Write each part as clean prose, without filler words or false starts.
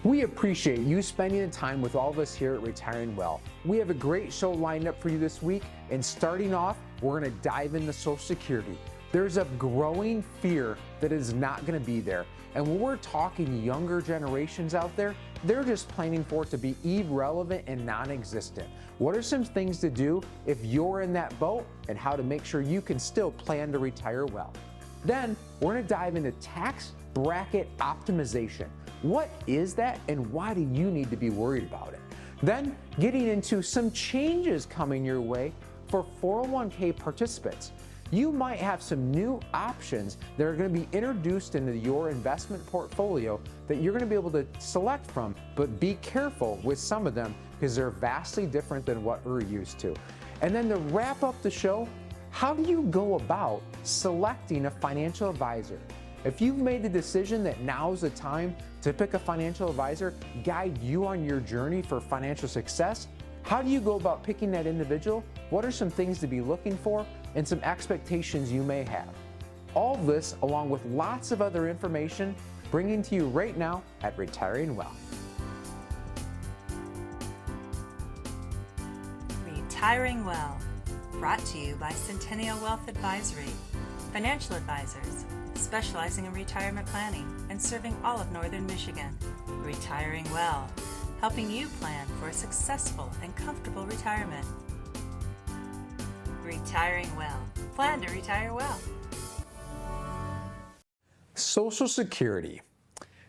We appreciate you spending the time with all of us here at Retiring Well. We have a great show lined up for you this week, and starting off, we're going to dive into Social Security. There's a growing fear that it is not going to be there, and when we're talking younger generations out there, they're just planning for it to be irrelevant and non-existent. What are some things to do if you're in that boat, and how to make sure you can still plan to retire well? Then, we're going to dive into tax bracket optimization. What is that, and why do you need to be worried about it? Then, getting into some changes coming your way for 401k participants. You might have some new options that are going to be introduced into your investment portfolio that you're going to be able to select from, but be careful with some of them because they're vastly different than what we're used to. And then to wrap up the show, how do you go about selecting a financial advisor? If you've made the decision that now's the time to pick a financial advisor, guide you on your journey for financial success, how do you go about picking that individual? What are some things to be looking for and some expectations you may have? All this, along with lots of other information, bringing to you right now at Retiring Well. Retiring Well, brought to you by Centennial Wealth Advisory, financial advisors specializing in retirement planning and serving all of Northern Michigan. Retiring Well, helping you plan for a successful and comfortable retirement. Retiring Well, plan to retire well. Social Security.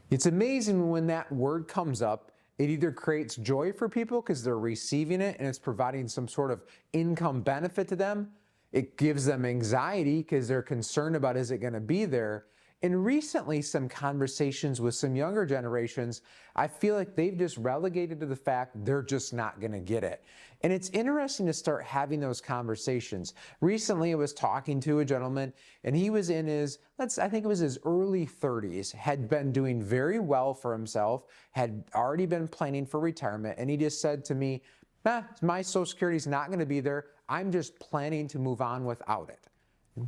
It's amazing when that word comes up. It either creates joy for people because they're receiving it and it's providing some sort of income benefit to them. It gives them anxiety because they're concerned about, is it going to be there? And recently, some conversations with some younger generations, I feel like they've just relegated to the fact they're just not going to get it. And it's interesting to start having those conversations. Recently, I was talking to a gentleman, and he was in his, I think it was his early 30s, had been doing very well for himself, had already been planning for retirement, and he just said to me, my Social Security is not going to be there. I'm just planning to move on without it.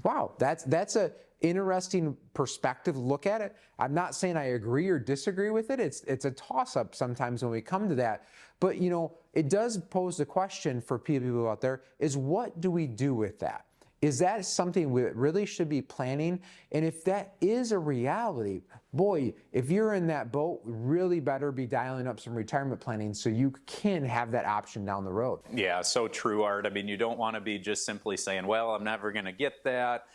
Wow, that's a interesting perspective to look at it. I'm not saying I agree or disagree with it. It's a toss-up sometimes when we come to that. But you know, it does pose the question for people out there is, what do we do with that? Is that something we really should be planning? And if that is a reality, boy, if you're in that boat, really better be dialing up some retirement planning so you can have that option down the road. Yeah, so true, Art. I mean, you don't want to be just simply saying, well, I'm never going to get that.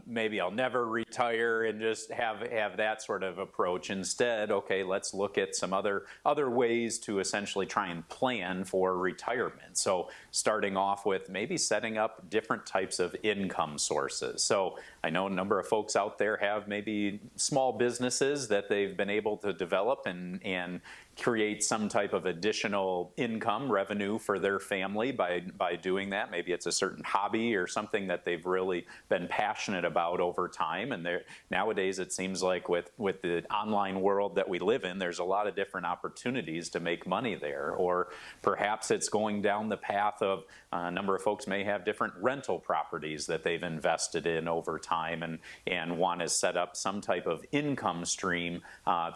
Maybe I'll never retire, and just have that sort of approach. Instead, okay, let's look at some other ways to essentially try and plan for retirement. So starting off with maybe setting up different types of income sources. So I know a number of folks out there have maybe small businesses that they've been able to develop and create some type of additional income revenue for their family by doing that. Maybe it's a certain hobby or something that they've really been passionate about over time. And nowadays it seems like with the online world that we live in, there's a lot of different opportunities to make money there. Or perhaps it's going down the path of a number of folks may have different rental properties that they've invested in over time and want to set up some type of income stream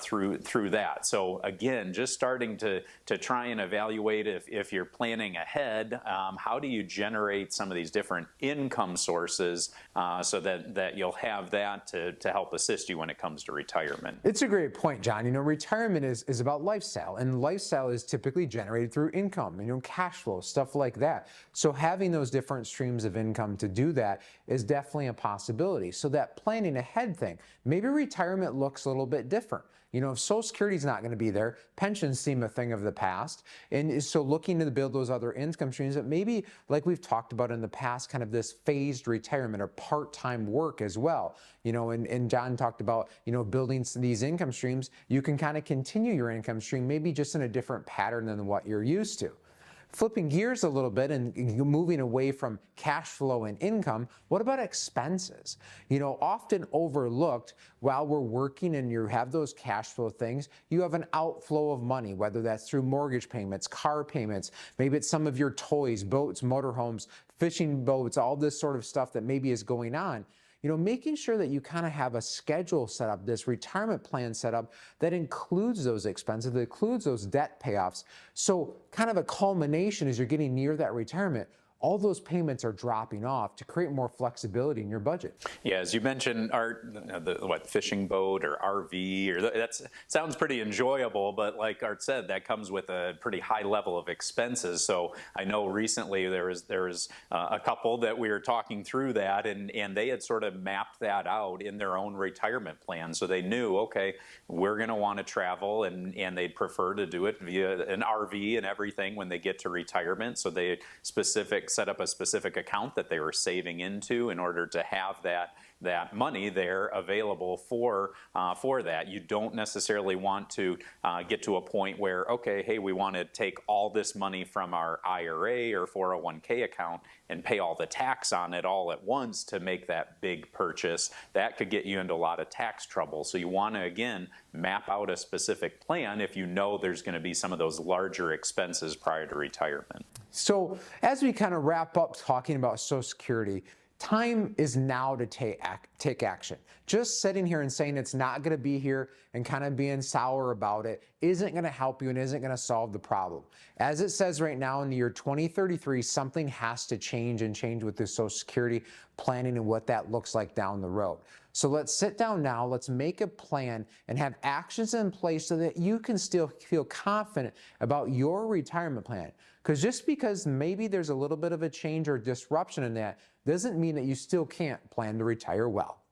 through that. So again, just starting to try and evaluate if you're planning ahead, how do you generate some of these different income sources so that you'll have that to help assist you when it comes to retirement. It's a great point, John. You know, retirement is about lifestyle, and lifestyle is typically generated through income, cash flow, stuff like that. So having those different streams of income to do that is definitely a possibility. So that planning ahead thing, maybe retirement looks a little bit different. You know, if Social Security is not going to be there, pensions seem a thing of the past. And so looking to build those other income streams that maybe, like we've talked about in the past, kind of this phased retirement or part-time work as well. You know, and John talked about, building these income streams. You can kind of continue your income stream, maybe just in a different pattern than what you're used to. Flipping gears a little bit and moving away from cash flow and income, what about expenses? Often overlooked while we're working and you have those cash flow things, you have an outflow of money, whether that's through mortgage payments, car payments, maybe it's some of your toys, boats, motorhomes, fishing boats, all this sort of stuff that maybe is going on. making sure that you kind of have a schedule set up, this retirement plan set up that includes those expenses, that includes those debt payoffs. So kind of a culmination as you're getting near that retirement, all those payments are dropping off to create more flexibility in your budget. Yeah, as you mentioned, Art, fishing boat or RV, that sounds pretty enjoyable, but like Art said, that comes with a pretty high level of expenses. So I know recently there was a couple that we were talking through that, and they had sort of mapped that out in their own retirement plan. So they knew, okay, we're going to want to travel, and they'd prefer to do it via an RV and everything when they get to retirement. So they set up a specific account that they were saving into in order to have that money there available for that. You don't necessarily want to get to a point where, okay, hey, we want to take all this money from our IRA or 401k account and pay all the tax on it all at once to make that big purchase. That could get you into a lot of tax trouble. So you want to, again, map out a specific plan if you know there's going to be some of those larger expenses prior to retirement. So as we kind of wrap up talking about Social Security, time is now to take action. Just sitting here and saying it's not going to be here and kind of being sour about it isn't going to help you and isn't going to solve the problem. As it says right now in the year 2033, something has to change with the Social Security planning and what that looks like down the road. So let's sit down now, let's make a plan and have actions in place so that you can still feel confident about your retirement plan. Because just because maybe there's a little bit of a change or disruption in that doesn't mean that you still can't plan to retire well.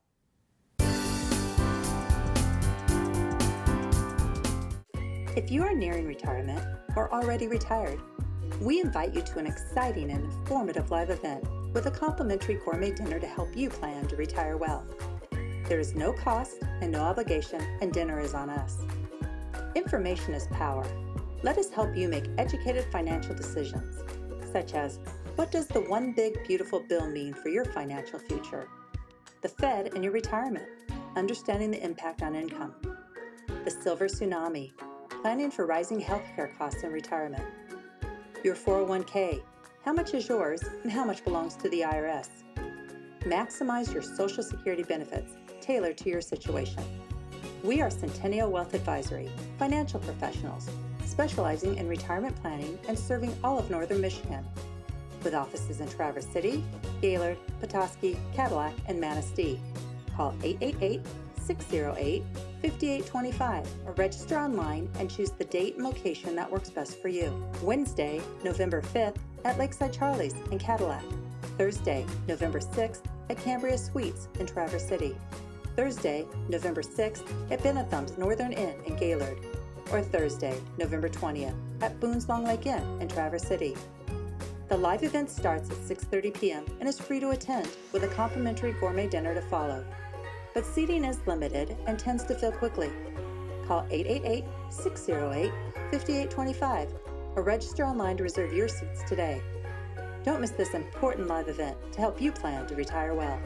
If you are nearing retirement or already retired, we invite you to an exciting and informative live event with a complimentary gourmet dinner to help you plan to retire well. There is no cost and no obligation, and dinner is on us. Information is power. Let us help you make educated financial decisions, such as, what does the one big beautiful bill mean for your financial future? The Fed and your retirement, understanding the impact on income. The silver tsunami, planning for rising healthcare costs in retirement. Your 401k, how much is yours and how much belongs to the IRS? Maximize your Social Security benefits tailored to your situation. We are Centennial Wealth Advisory, financial professionals, specializing in retirement planning and serving all of northern Michigan, with offices in Traverse City, Gaylord, Petoskey, Cadillac, and Manistee. Call 888-608-5825 or register online and choose the date and location that works best for you. Wednesday, November 5th at Lakeside Charlie's in Cadillac. Thursday, November 6th at Cambria Suites in Traverse City. Thursday, November 6th at Benetham's Northern Inn in Gaylord. Or Thursday, November 20th at Boone's Long Lake Inn in Traverse City. The live event starts at 6:30 p.m. and is free to attend with a complimentary gourmet dinner to follow. But seating is limited and tends to fill quickly. Call 888-608-5825 or register online to reserve your seats today. Don't miss this important live event to help you plan to retire well.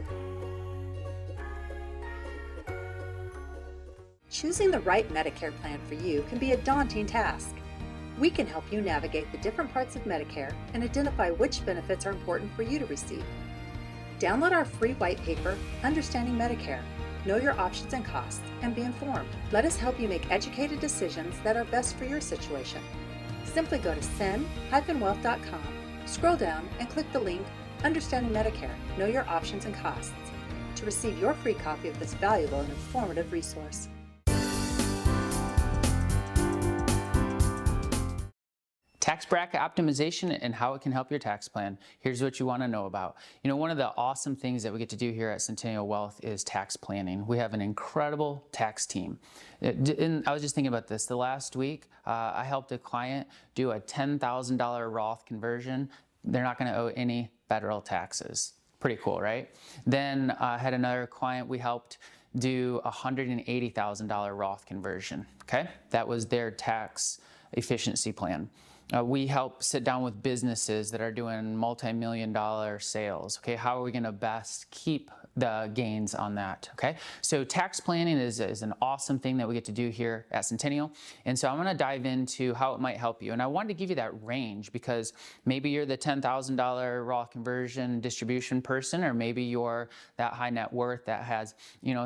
Choosing the right Medicare plan for you can be a daunting task. We can help you navigate the different parts of Medicare and identify which benefits are important for you to receive. Download our free white paper, Understanding Medicare. Know your options and costs, and be informed. Let us help you make educated decisions that are best for your situation. Simply go to cen-wealth.com, scroll down, and click the link, Understanding Medicare. Know your options and costs, to receive your free copy of this valuable and informative resource. Tax bracket optimization and how it can help your tax plan. Here's what you want to know about. One of the awesome things that we get to do here at Centennial Wealth is tax planning. We have an incredible tax team. And I was just thinking about this. The last week, I helped a client do a $10,000 Roth conversion. They're not going to owe any federal taxes. Pretty cool, right? Then I had another client we helped do a $180,000 Roth conversion. Okay, that was their tax efficiency plan. We help sit down with businesses that are doing multi-million-dollar sales. Okay, how are we going to best keep the gains on that, okay? So tax planning is an awesome thing that we get to do here at Centennial. And so I'm gonna dive into how it might help you. And I wanted to give you that range because maybe you're the $10,000 Roth conversion distribution person, or maybe you're that high net worth that has,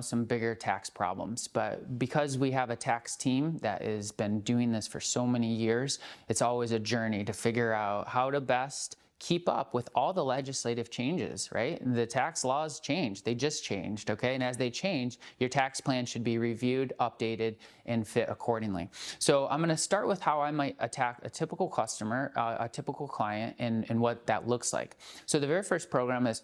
some bigger tax problems. But because we have a tax team that has been doing this for so many years, it's always a journey to figure out how to best keep up with all the legislative changes, right? The tax laws change, they just changed, okay? And as they change, your tax plan should be reviewed, updated, and fit accordingly. So I'm gonna start with how I might attack a typical customer, a typical client, and what that looks like. So the very first program is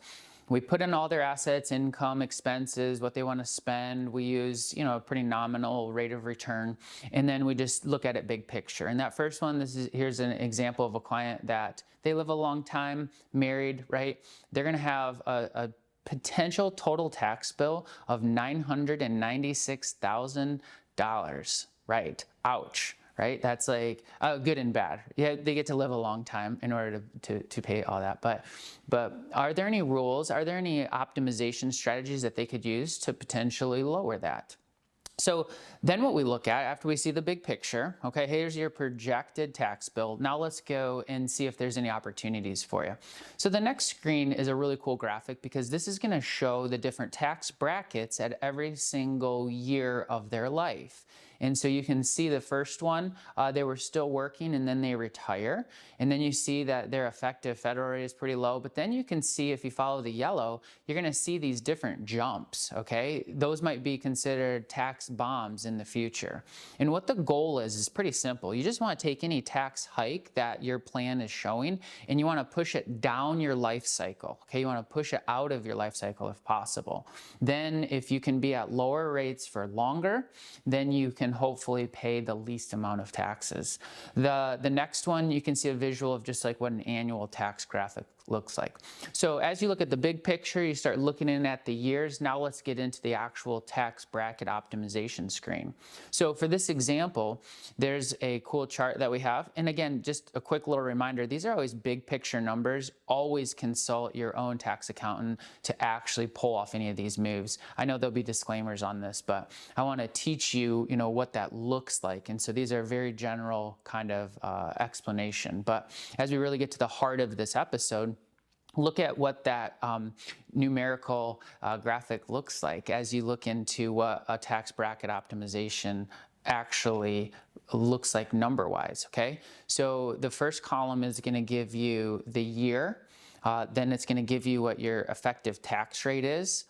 we put in all their assets, income, expenses, what they want to spend. We use, a pretty nominal rate of return, and then we just look at it big picture. And that first one, here's an example of a client that they live a long time, married, right? They're going to have a potential total tax bill of $996,000, right? Ouch. Right? That's like good and bad. Yeah, they get to live a long time in order to pay all that. But are there any rules? Are there any optimization strategies that they could use to potentially lower that? So then what we look at after we see the big picture, okay, here's your projected tax bill. Now let's go and see if there's any opportunities for you. So the next screen is a really cool graphic because this is going to show the different tax brackets at every single year of their life. And so you can see the first one, they were still working and then they retire. And then you see that their effective federal rate is pretty low. But then you can see, if you follow the yellow, you're going to see these different jumps, okay? Those might be considered tax bombs in the future. And what the goal is pretty simple. You just want to take any tax hike that your plan is showing and you want to push it down your life cycle, okay? You want to push it out of your life cycle if possible. Then if you can be at lower rates for longer, then you can hopefully pay the least amount of taxes. The next one, you can see a visual of just like what an annual tax graphic looks like. So as you look at the big picture, you start looking in at the years. Now let's get into the actual tax bracket optimization screen. So for this example, there's a cool chart that we have. And again, just a quick little reminder, these are always big picture numbers. Always consult your own tax accountant to actually pull off any of these moves. I know there'll be disclaimers on this, but I want to teach you, what that looks like. And so these are very general kind of explanation. But as we really get to the heart of this episode, look at what that numerical graphic looks like as you look into what a tax bracket optimization actually looks like number-wise, okay? So the first column is going to give you the year. Then it's going to give you what your effective tax rate is.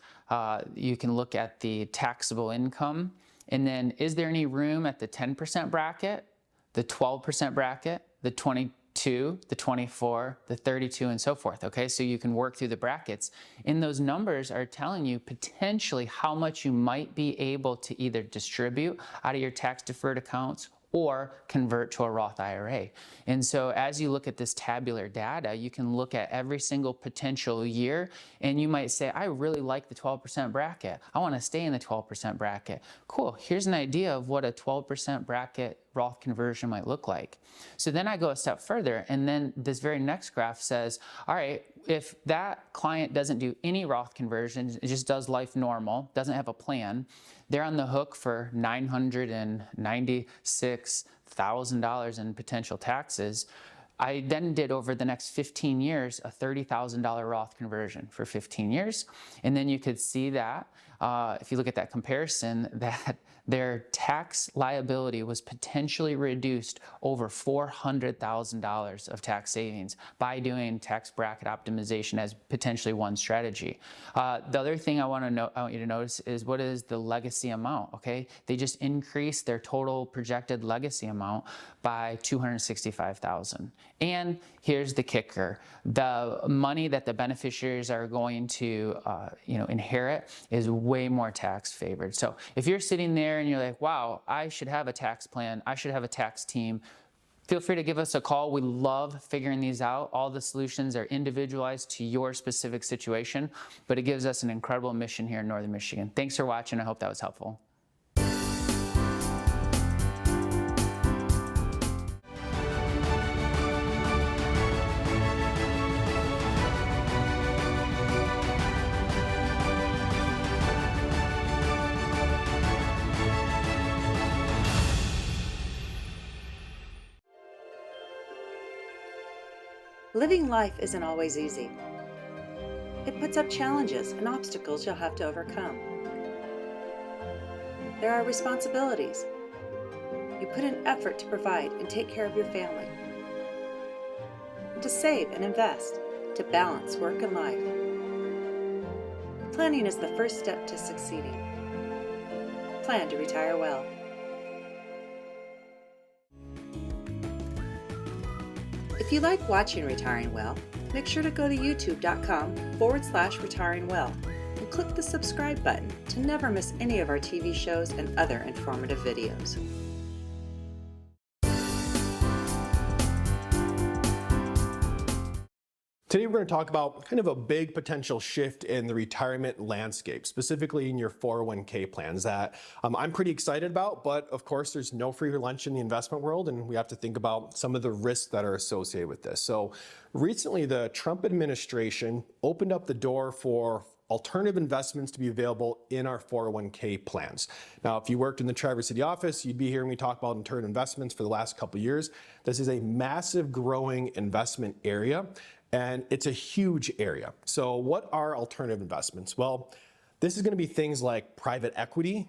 You can look at the taxable income. And then is there any room at the 10% bracket, the 12% bracket, the 22, the 24, the 32, and so forth, okay? So you can work through the brackets. And those numbers are telling you potentially how much you might be able to either distribute out of your tax deferred accounts or convert to a Roth IRA. And so as you look at this tabular data, you can look at every single potential year and you might say, I really like the 12% bracket. I want to stay in the 12% bracket. Cool, here's an idea of what a 12% bracket Roth conversion might look like. So then I go a step further, and then this very next graph says, all right, if that client doesn't do any Roth conversions, it just does life normal, doesn't have a plan, they're on the hook for $996,000 in potential taxes. I then did over the next 15 years a $30,000 Roth conversion for 15 years. And then you could see that if you look at that comparison, that their tax liability was potentially reduced over $400,000 of tax savings by doing tax bracket optimization as potentially one strategy. The other thing I want you to notice is what is the legacy amount, okay? They just increased their total projected legacy amount by $265,000. And here's the kicker. The money that the beneficiaries are going to inherit is way more tax favored. So if you're sitting there and you're like, wow, I should have a tax plan, I should have a tax team, feel free to give us a call. We love figuring these out. All the solutions are individualized to your specific situation, but it gives us an incredible mission here in Northern Michigan. Thanks for watching. I hope that was helpful. Living life isn't always easy. It puts up challenges and obstacles you'll have to overcome. There are responsibilities. You put in effort to provide and take care of your family, to save and invest, to balance work and life. Planning is the first step to succeeding. Plan to retire well. If you like watching Retiring Well, make sure to go to youtube.com/retiringwell and click the subscribe button to never miss any of our TV shows and other informative videos. Today we're going to talk about kind of a big potential shift in the retirement landscape, specifically in your 401k plans that I'm pretty excited about, but of course there's no free lunch in the investment world and we have to think about some of the risks that are associated with this. So recently the Trump administration opened up the door for alternative investments to be available in our 401k plans. Now, if you worked in the Traverse City office, you'd be hearing me talk about alternative investments for the last couple of years. This is a massive growing investment area. And it's a huge area. So what are alternative investments? Well, this is going to be things like private equity,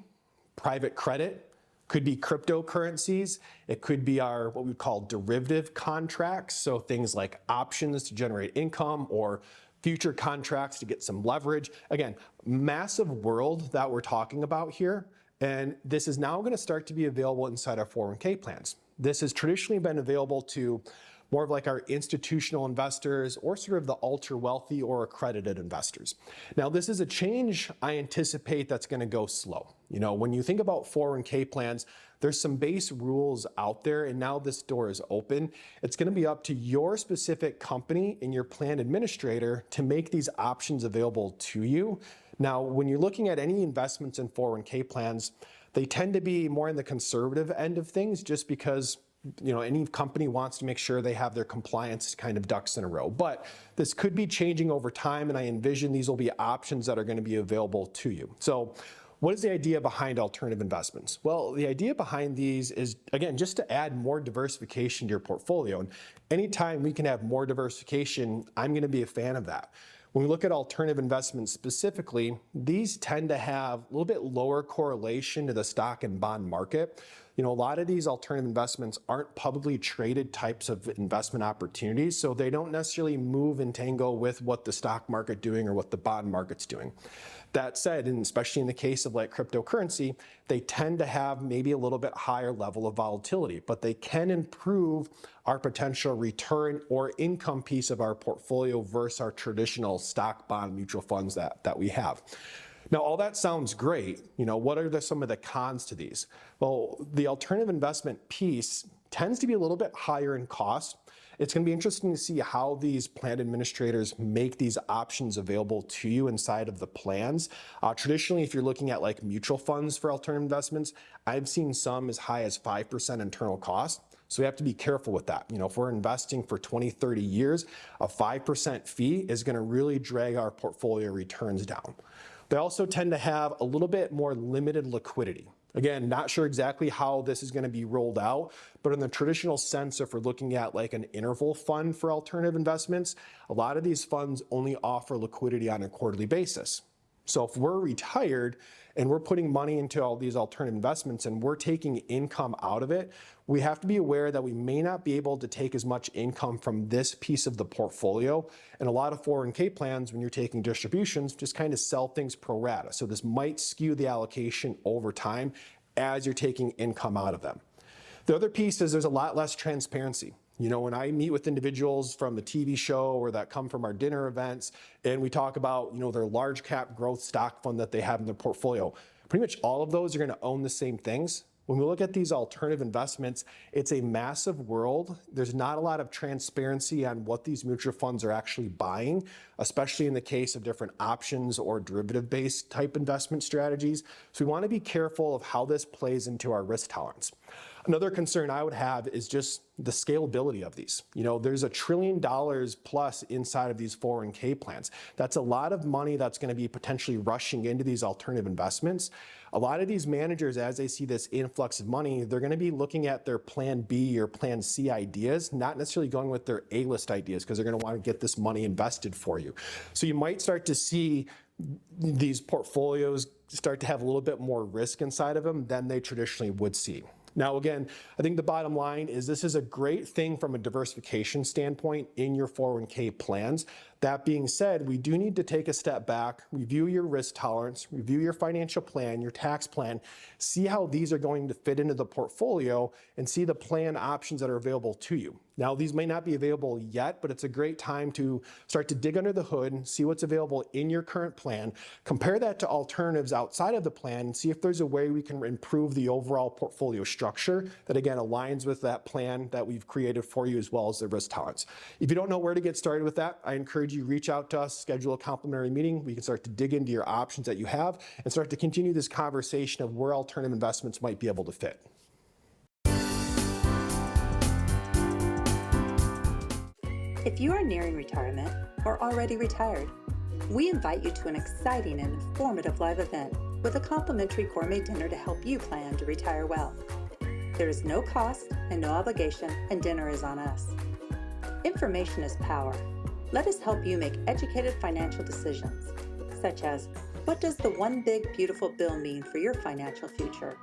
private credit, could be cryptocurrencies. It could be our what we call derivative contracts. So things like options to generate income or future contracts to get some leverage. Again, massive world that we're talking about here. And this is now going to start to be available inside our 401k plans. This has traditionally been available to more of like our institutional investors or sort of the ultra wealthy or accredited investors. Now, this is a change I anticipate that's going to go slow. You know, when you think about 401k plans, there's some base rules out there, and now this door is open. It's going to be up to your specific company and your plan administrator to make these options available to you. Now, when you're looking at any investments in 401k plans, they tend to be more in the conservative end of things just because any company wants to make sure they have their compliance kind of ducks in a row. But this could be changing over time, and I envision these will be options that are going to be available to you. So what is the idea behind alternative investments? Well, the idea behind these is, again, just to add more diversification to your portfolio. And anytime we can have more diversification, I'm going to be a fan of that. When we look at alternative investments specifically, these tend to have a little bit lower correlation to the stock and bond market. A lot of these alternative investments aren't publicly traded types of investment opportunities, so they don't necessarily move and tango with what the stock market doing or what the bond market's doing. That said, and especially in the case of like cryptocurrency, they tend to have maybe a little bit higher level of volatility, but they can improve our potential return or income piece of our portfolio versus our traditional stock, bond, mutual funds that we have. Now, all that sounds great. What are some of the cons to these? Well, the alternative investment piece tends to be a little bit higher in cost. It's going to be interesting to see how these plan administrators make these options available to you inside of the plans. Traditionally, if you're looking at like mutual funds for alternative investments, I've seen some as high as 5% internal cost. So we have to be careful with that. If we're investing for 20, 30 years, a 5% fee is going to really drag our portfolio returns down. They also tend to have a little bit more limited liquidity. Again, not sure exactly how this is going to be rolled out, but in the traditional sense, if we're looking at like an interval fund for alternative investments, a lot of these funds only offer liquidity on a quarterly basis. So if we're retired and we're putting money into all these alternative investments and we're taking income out of it, we have to be aware that we may not be able to take as much income from this piece of the portfolio. And a lot of 401k plans, when you're taking distributions, just kind of sell things pro rata. So this might skew the allocation over time as you're taking income out of them. The other piece is there's a lot less transparency. When I meet with individuals from the TV show or that come from our dinner events and we talk about, their large cap growth stock fund that they have in their portfolio, pretty much all of those are going to own the same things. When we look at these alternative investments, it's a massive world. There's not a lot of transparency on what these mutual funds are actually buying, especially in the case of different options or derivative-based type investment strategies. So we want to be careful of how this plays into our risk tolerance. Another concern I would have is just the scalability of these. There's $1 trillion plus inside of these 401k plans. That's a lot of money that's going to be potentially rushing into these alternative investments. A lot of these managers, as they see this influx of money, they're going to be looking at their plan B or plan C ideas, not necessarily going with their A-list ideas, because they're going to want to get this money invested for you. So you might start to see these portfolios start to have a little bit more risk inside of them than they traditionally would see. Now, again, I think the bottom line is this is a great thing from a diversification standpoint in your 401k plans. That being said, we do need to take a step back, review your risk tolerance, review your financial plan, your tax plan, see how these are going to fit into the portfolio, and see the plan options that are available to you. Now, these may not be available yet, but it's a great time to start to dig under the hood, see what's available in your current plan, compare that to alternatives outside of the plan, and see if there's a way we can improve the overall portfolio structure that, again, aligns with that plan that we've created for you, as well as the risk tolerance. If you don't know where to get started with that, I encourage you reach out to us, schedule a complimentary meeting. We can start to dig into your options that you have and start to continue this conversation of where alternative investments might be able to fit. If you are nearing retirement or already retired, we invite you to an exciting and informative live event with a complimentary gourmet dinner to help you plan to retire well. There is no cost and no obligation, and dinner is on us. Information is power. Let us help you make educated financial decisions, such as, what does the one big beautiful bill mean for your financial future?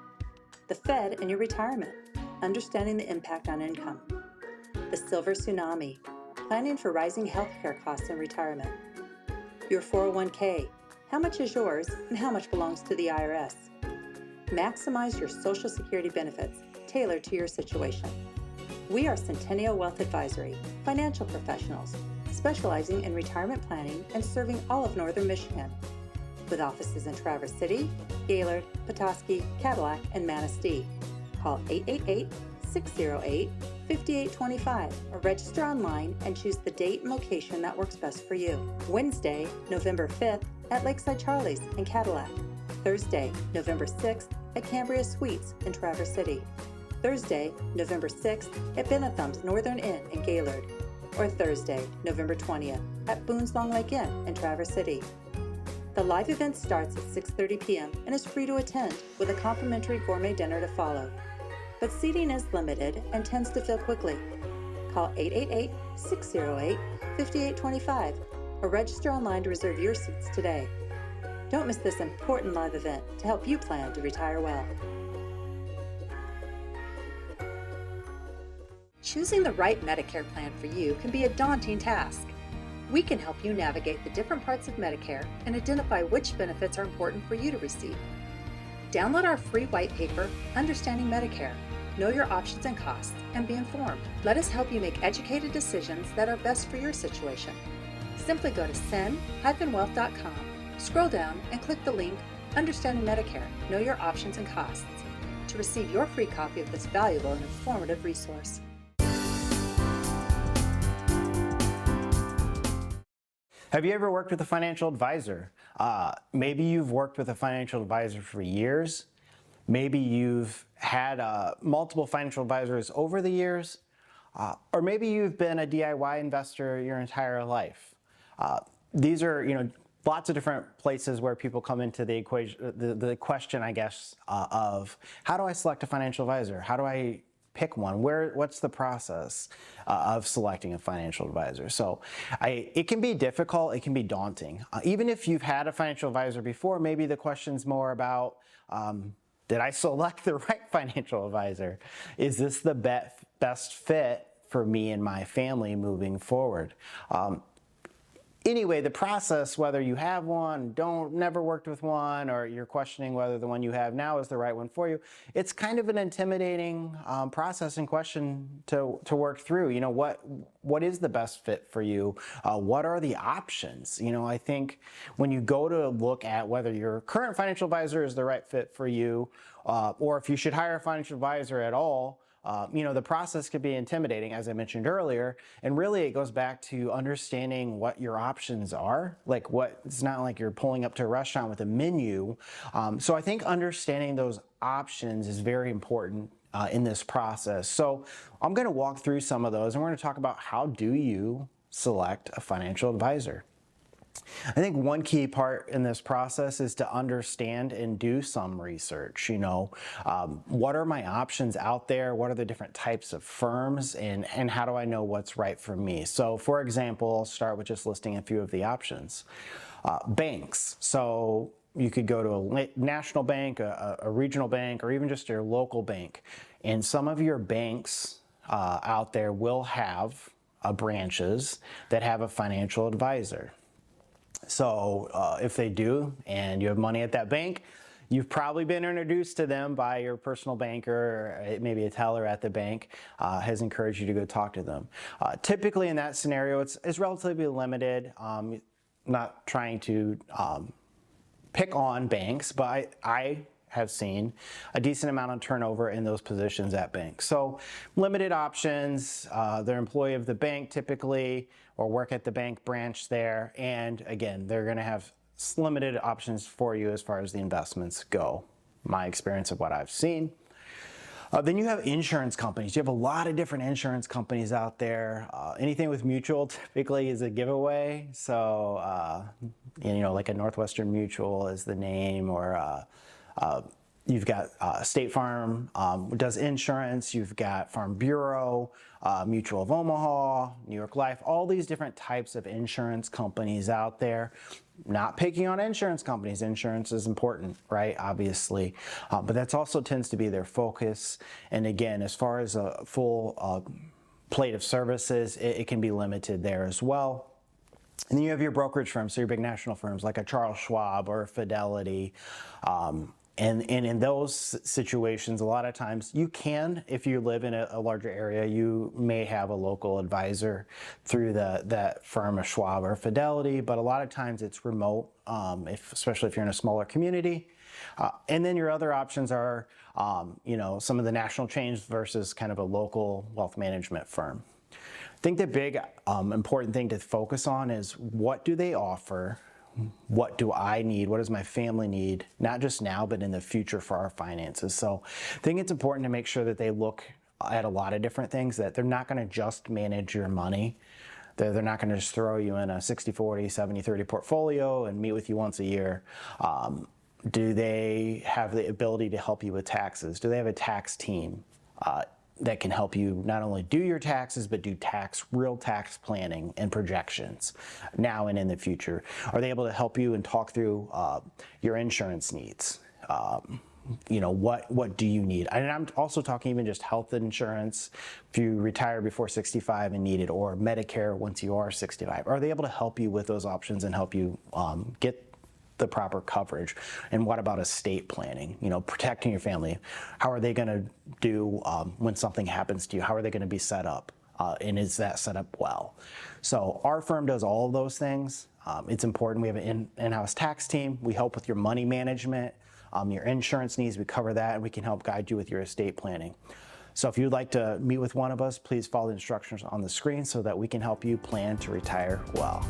The Fed and your retirement, understanding the impact on income. The silver tsunami, planning for rising healthcare costs in retirement. Your 401k, how much is yours and how much belongs to the IRS? Maximize your Social Security benefits tailored to your situation. We are Centennial Wealth Advisory, financial professionals, specializing in retirement planning and serving all of Northern Michigan, with offices in Traverse City, Gaylord, Petoskey, Cadillac, and Manistee. Call 888-608-5825 or register online and choose the date and location that works best for you. Wednesday, November 5th at Lakeside Charlie's in Cadillac. Thursday, November 6th at Cambria Suites in Traverse City. Thursday, November 6th at Benetham's Northern Inn in Gaylord. Or Thursday, November 20th at Boone's Long Lake Inn in Traverse City. The live event starts at 6:30 p.m. and is free to attend, with a complimentary gourmet dinner to follow. But seating is limited and tends to fill quickly. Call 888-608-5825 or register online to reserve your seats today. Don't miss this important live event to help you plan to retire well. Choosing the right Medicare plan for you can be a daunting task. We can help you navigate the different parts of Medicare and identify which benefits are important for you to receive. Download our free white paper, Understanding Medicare. Know your options and costs, and be informed. Let us help you make educated decisions that are best for your situation. Simply go to cen-wealth.com, scroll down, and click the link, Understanding Medicare. Know your options and costs, to receive your free copy of this valuable and informative resource. Have you ever worked with a financial advisor? Maybe you've worked with a financial advisor for years. Maybe you've had multiple financial advisors over the years. Or maybe you've been a DIY investor your entire life. These are, lots of different places where people come into the equation, the question, I guess, of how do I select a financial advisor? How do I pick one? What's the process of selecting a financial advisor? So it can be difficult, it can be daunting. Even if you've had a financial advisor before, maybe the question's more about, did I select the right financial advisor? Is this the best fit for me and my family moving forward? Anyway, the process, whether you have one, never worked with one, or you're questioning whether the one you have now is the right one for you, it's kind of an intimidating process and question to work through. What is the best fit for you? What are the options? I think when you go to look at whether your current financial advisor is the right fit for you, or if you should hire a financial advisor at all, the process could be intimidating, as I mentioned earlier, and really it goes back to understanding what your options are. It's not like you're pulling up to a restaurant with a menu. So I think understanding those options is very important in this process. So I'm going to walk through some of those, and we're going to talk about how do you select a financial advisor. I think one key part in this process is to understand and do some research. What are my options out there? What are the different types of firms, and how do I know what's right for me? So for example, I'll start with just listing a few of the options. Banks. So you could go to a national bank, a regional bank, or even just your local bank. And some of your banks out there will have branches that have a financial advisor. So if they do, and you have money at that bank, you've probably been introduced to them by your personal banker, or maybe a teller at the bank has encouraged you to go talk to them. Typically in that scenario, it's relatively limited. Not trying to pick on banks, but I have seen a decent amount of turnover in those positions at banks. So limited options, they're employee of the bank typically, or work at the bank branch there. And again, they're gonna have limited options for you as far as the investments go. My experience of what I've seen. Then you have insurance companies. You have a lot of different insurance companies out there. Anything with mutual typically is a giveaway. So, like a Northwestern Mutual is the name, or you've got State Farm does insurance. You've got Farm Bureau, Mutual of Omaha, New York Life, all these different types of insurance companies out there. Not picking on insurance companies. Insurance is important, right? Obviously. But that also tends to be their focus. And again, as far as a full plate of services, it can be limited there as well. And then you have your brokerage firms, so your big national firms like a Charles Schwab or Fidelity. And in those situations, a lot of times you can, if you live in a larger area, you may have a local advisor through that firm of Schwab or Fidelity, but a lot of times it's remote, especially if you're in a smaller community. And then your other options are, some of the national chains versus kind of a local wealth management firm. I think the big important thing to focus on is, what do they offer? What do I need? What does my family need? Not just now, but in the future for our finances. So I think it's important to make sure that they look at a lot of different things, that they're not going to just manage your money. They're not going to just throw you in a 60-40, 70-30 portfolio and meet with you once a year. Do they have the ability to help you with taxes? Do they have a tax team that can help you not only do your taxes, but do real tax planning and projections now and in the future? Are they able to help you and talk through your insurance needs? What do you need? And I'm also talking even just health insurance if you retire before 65 and need it, or Medicare once you are 65. Are they able to help you with those options and help you get the proper coverage? And what about estate planning, protecting your family? How are they going to do when something happens to you? How are they going to be set up? And is that set up well? So our firm does all of those things. It's important. We have an in-house tax team. We help with your money management, your insurance needs. We cover that, and we can help guide you with your estate planning. So if you'd like to meet with one of us, please follow the instructions on the screen so that we can help you plan to retire well.